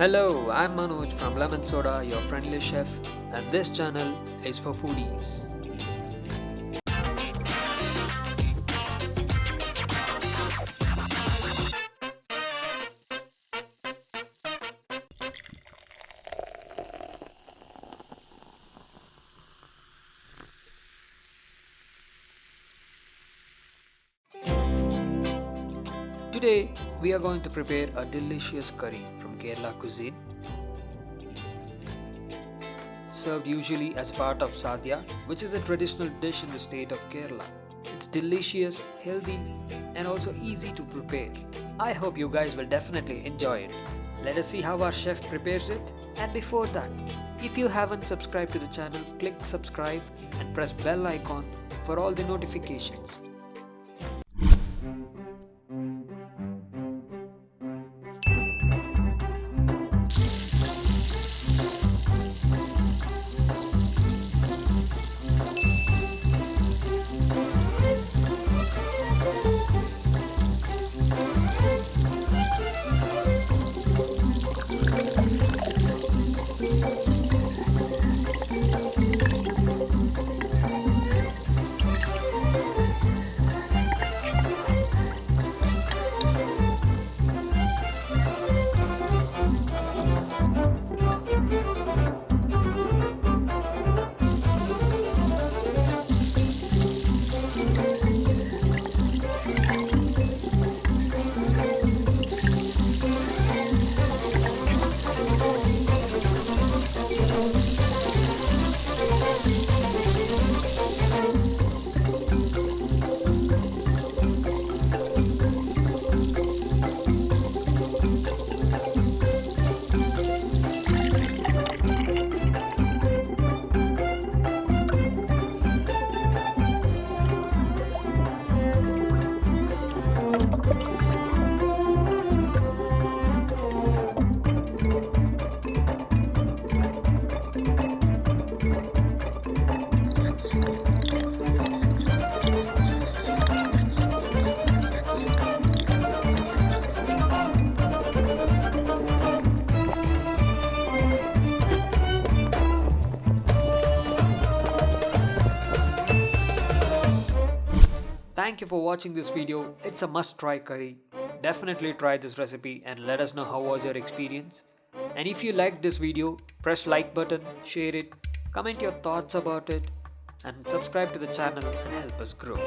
Hello, I'm Manoj from Lemon Soda, your friendly chef, and this channel is for foodies. Today, we are going to prepare a delicious curry from Kerala cuisine, served usually as part of sadya, which is a traditional dish in the state of Kerala. It's delicious, healthy, and also easy to prepare. I hope you guys will definitely enjoy it. Let us see how our chef prepares it. And before that, if you haven't subscribed to the channel, click subscribe and press bell icon for all the notifications. Thank you for watching this video. It's a must-try curry. Definitely try this recipe and let us know how was your experience. And if you liked this video, press like button, share it, comment your thoughts about it, and subscribe to the channel and help us grow.